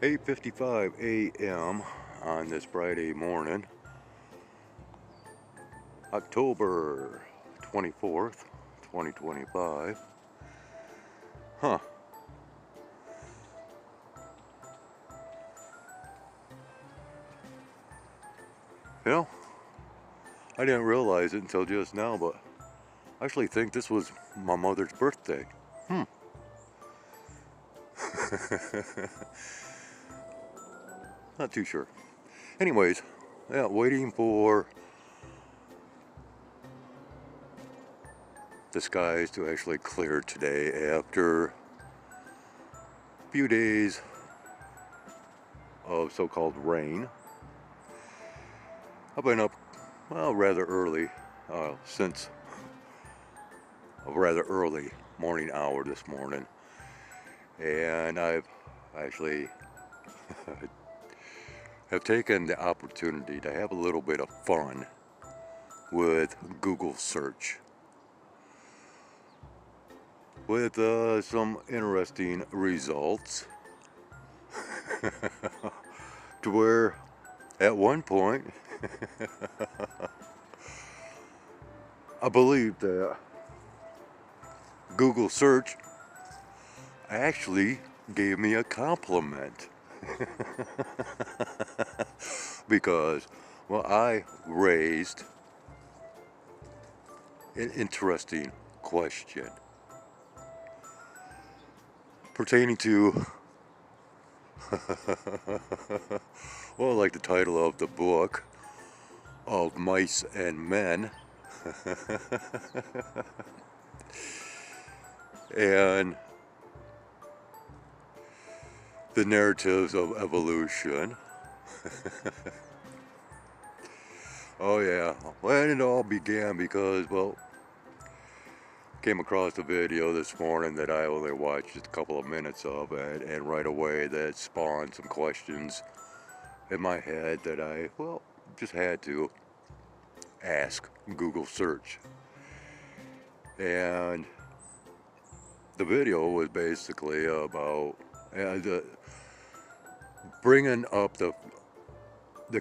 8:55 a.m. on this Friday morning, October 24th, 2025. Huh. You know, I didn't realize it until just now, but I actually think this was my mother's birthday. Not too sure. Anyways, yeah, waiting for the skies to actually clear today after a few days of so-called rain. I've been up, well, rather early, since a rather early morning hour this morning, and I've actually have taken the opportunity to have a little bit of fun with Google search, with some interesting results. To where at one point I believe that Google search actually gave me a compliment. Because, well, I raised an interesting question pertaining to, well, like the title of the book, of Mice and Men, and the narratives of evolution. Oh yeah, well, it all began because, well, came across a video this morning that I only watched just a couple of minutes of, and right away that spawned some questions in my head that I, well, just had to ask Google search. And the video was basically about bringing up the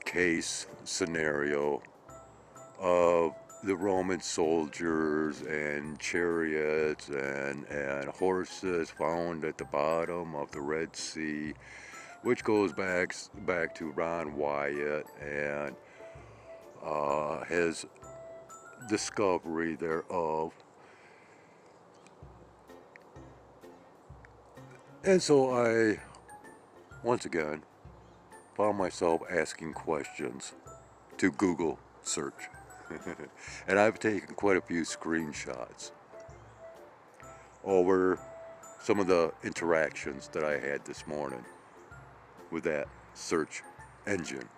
case scenario of the Roman soldiers and chariots and horses found at the bottom of the Red Sea, which goes back to Ron Wyatt and his discovery thereof. And so I, once again, found myself asking questions to Google search. And I've taken quite a few screenshots over some of the interactions that I had this morning with that search engine.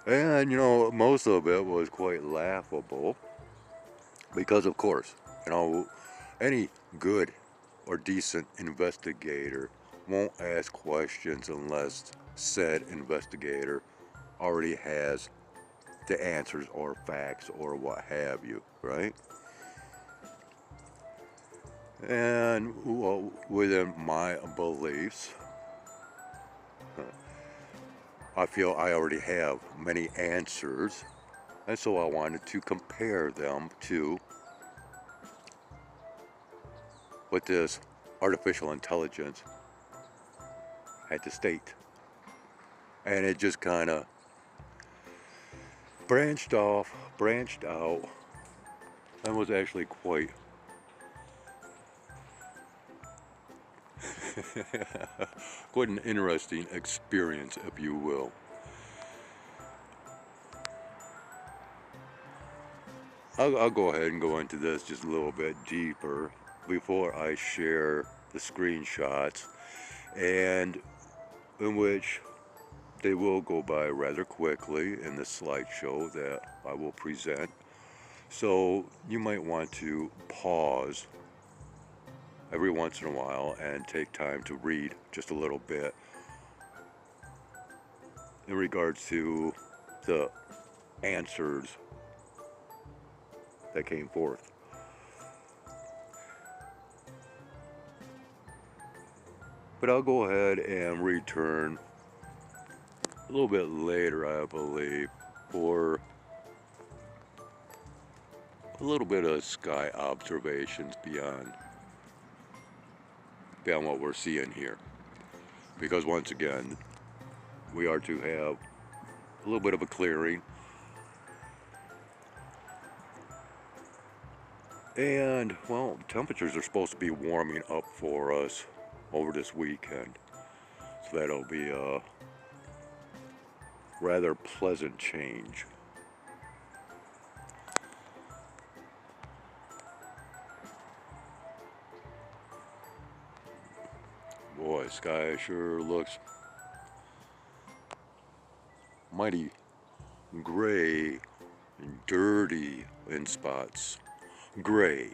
And, you know, most of it was quite laughable because, of course, you know, any good or decent investigator won't ask questions unless said investigator already has the answers or facts or what have you, right? And, well, within my beliefs, I feel I already have many answers, and so I wanted to compare them to what this artificial intelligence had to state. And it just kind of branched out, and was actually quite quite an interesting experience, if you will. I'll go ahead and go into this just a little bit deeper before I share the screenshots, and in which they will go by rather quickly in the slideshow that I will present. So you might want to pause every once in a while and take time to read just a little bit in regards to the answers that came forth. But I'll go ahead and return a little bit later, I believe, for a little bit of sky observations beyond what we're seeing here. Because once again, we are to have a little bit of a clearing. And, well, temperatures are supposed to be warming up for us over this weekend. So that'll be a rather pleasant change. Boy, sky sure looks mighty gray and dirty in spots. Gray.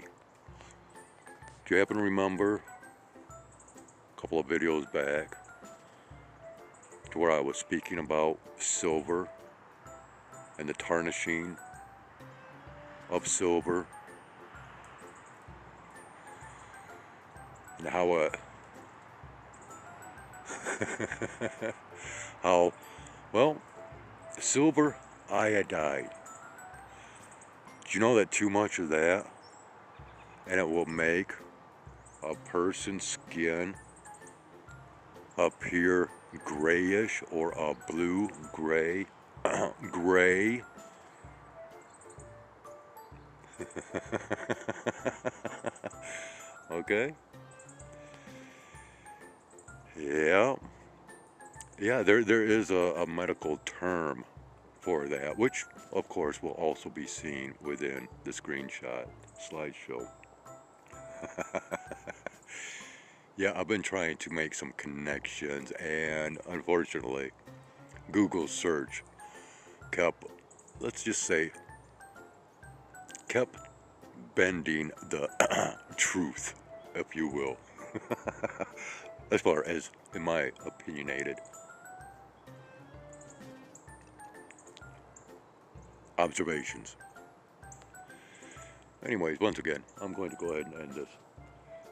Do you happen to remember a couple of videos back to where I was speaking about silver and the tarnishing of silver and how how, well, silver iodide. Do you know that too much of that and it will make a person's skin appear grayish or a blue gray? Gray. Okay. Yeah. Yeah, there is a medical term for that, which of course will also be seen within the screenshot slideshow. Yeah, I've been trying to make some connections, and unfortunately, Google search kept, let's just say, kept bending the truth, if you will, as far as in my opinionated observations. Anyways, once again, I'm going to go ahead and end this,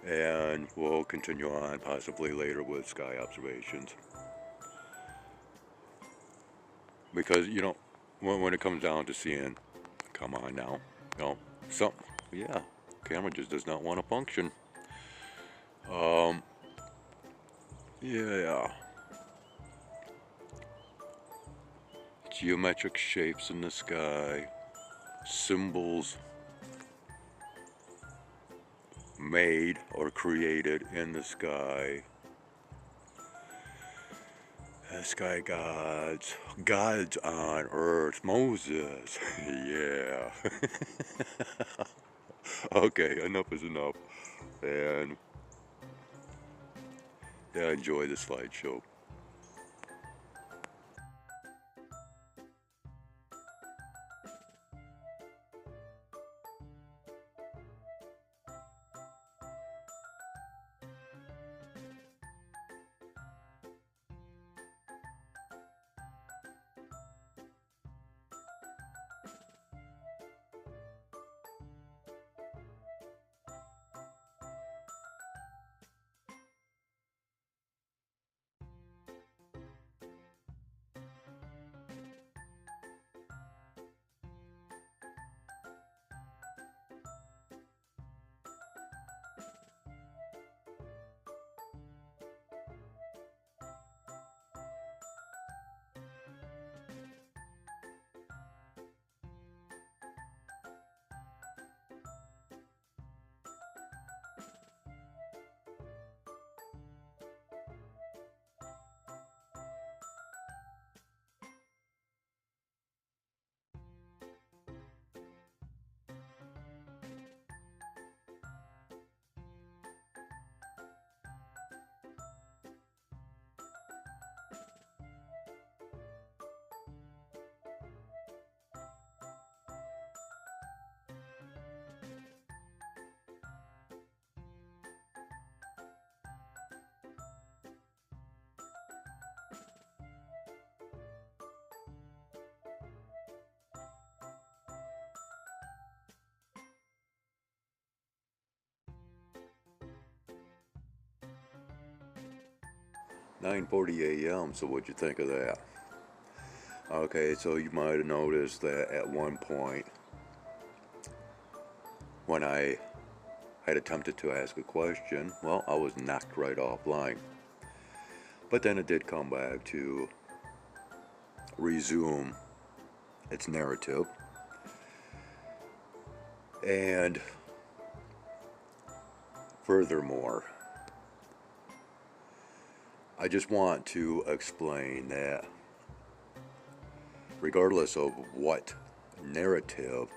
and we'll continue on possibly later with sky observations. Because, you know, when it comes down to seeing, come on now, you know, something, yeah, camera just does not want to function. Yeah, geometric shapes in the sky, symbols made or created in the sky, sky gods, gods on earth, Moses, yeah. Okay, enough is enough, and yeah, enjoy the slideshow. 9:40 a.m. So what'd you think of that? Okay, so you might have noticed that at one point when I had attempted to ask a question, well, I was knocked right offline. But then it did come back to resume its narrative. And furthermore, I just want to explain that regardless of what narrative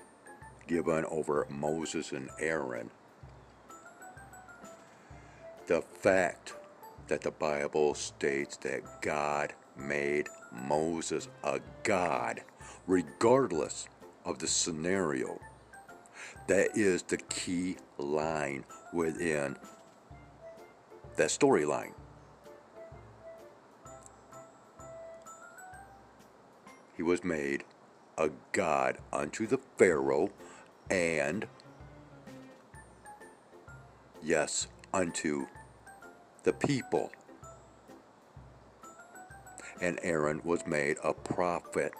given over Moses and Aaron, the fact that the Bible states that God made Moses a god, regardless of the scenario, that is the key line within that storyline. He was made a god unto the Pharaoh, and yes, unto the people. And Aaron was made a prophet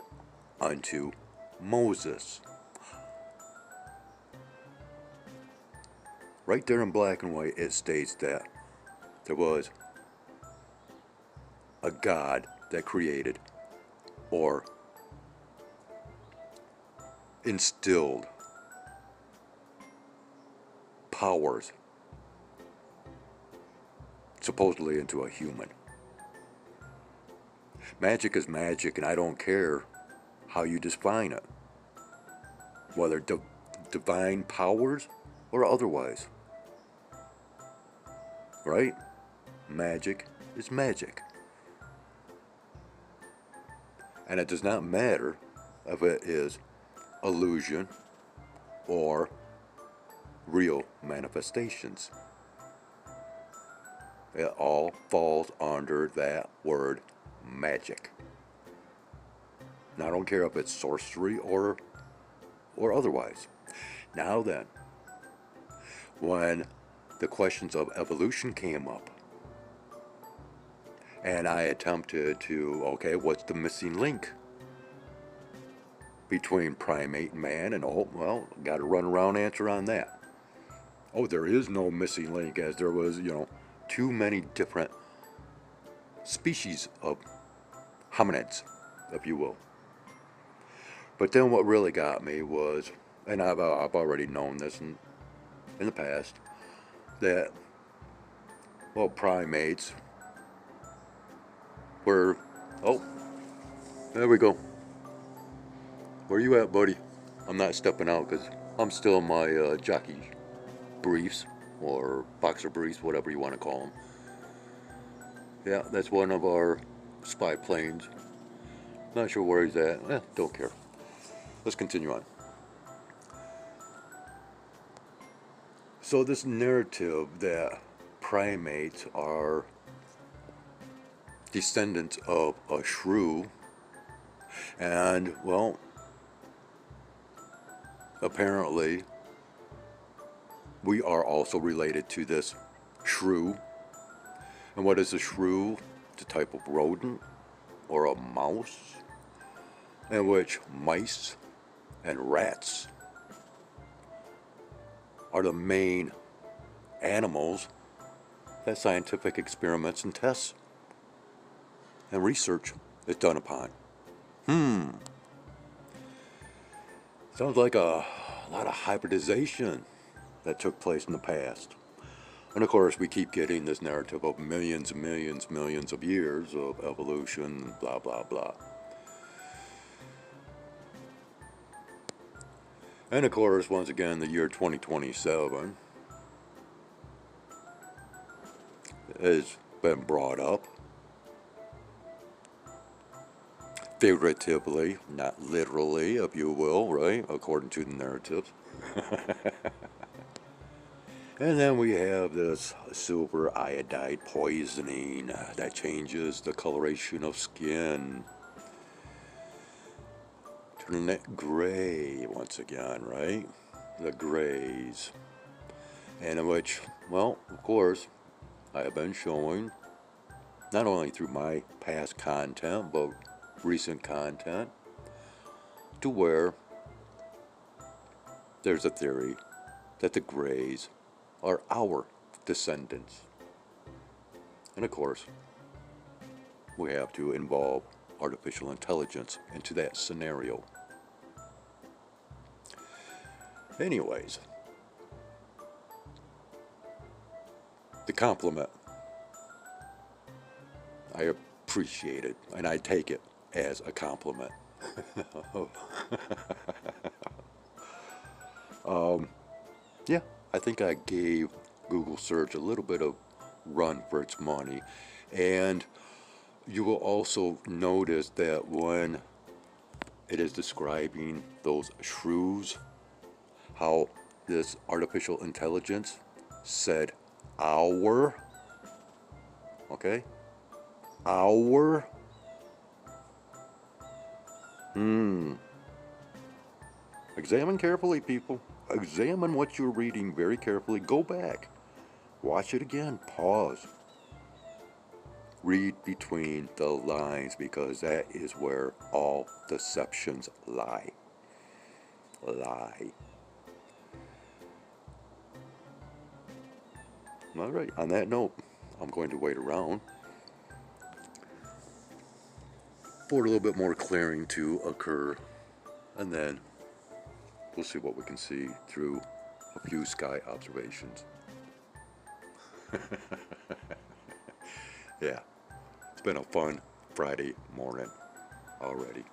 unto Moses. Right there in black and white, it states that there was a God that created or instilled powers supposedly into a human. Magic is magic, and I don't care how you define it, whether divine powers or otherwise. Right? Magic is magic. And it does not matter if it is illusion or real manifestations. It all falls under that word magic. Now, I don't care if it's sorcery or otherwise. Now then, when the questions of evolution came up, and I attempted to, okay, what's the missing link between primate and man? And oh, well, got a run around answer on that. Oh, there is no missing link, as there was, too many different species of hominids, if you will. But then what really got me was, and I've already known this in the past, that, well, primates were, oh, there we go. Where you at, buddy? I'm not stepping out because I'm still in my jockey briefs, or boxer briefs, whatever you want to call them. Yeah, that's one of our spy planes. Not sure where he's at. Don't care. Let's continue on. So this narrative that primates are descendants of a shrew, and, well, apparently we are also related to this shrew. And what is a shrew? It's a type of rodent or a mouse, in which mice and rats are the main animals that scientific experiments and tests and research is done upon. Sounds like a lot of hybridization that took place in the past. And of course, we keep getting this narrative of millions and millions of years of evolution, blah, blah, blah. And of course, once again, the year 2027 has been brought up. Figuratively, not literally, if you will, right? According to the narratives. And then we have this silver iodide poisoning that changes the coloration of skin, turning it gray once again, right? The grays. And in which, well, of course, I have been showing not only through my past content, but recent content, to where there's a theory that the Greys are our descendants. And of course, we have to involve artificial intelligence into that scenario. Anyways, the compliment, I appreciate it, and I take it as a compliment. Yeah, I think I gave Google search a little bit of run for its money. And you will also notice that when it is describing those shrews, how this artificial intelligence said our, okay? Our. Examine carefully, people. Examine what you're reading very carefully. Go back. Watch it again. Pause. Read between the lines, because that is where all deceptions lie. Lie. All right, on that note, I'm going to wait around for a little bit more clearing to occur, and then we'll see what we can see through a few sky observations. Yeah, it's been a fun Friday morning already.